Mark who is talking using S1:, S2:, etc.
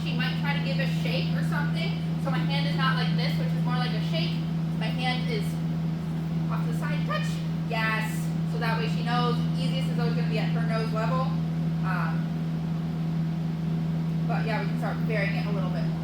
S1: she might try to give a shake or something. So my hand is not like this, which is more like a shake. My hand is off to the side, touch. Yes. So that way she knows easiest is always going to be at her nose level. But yeah, we can start varying it a little bit more.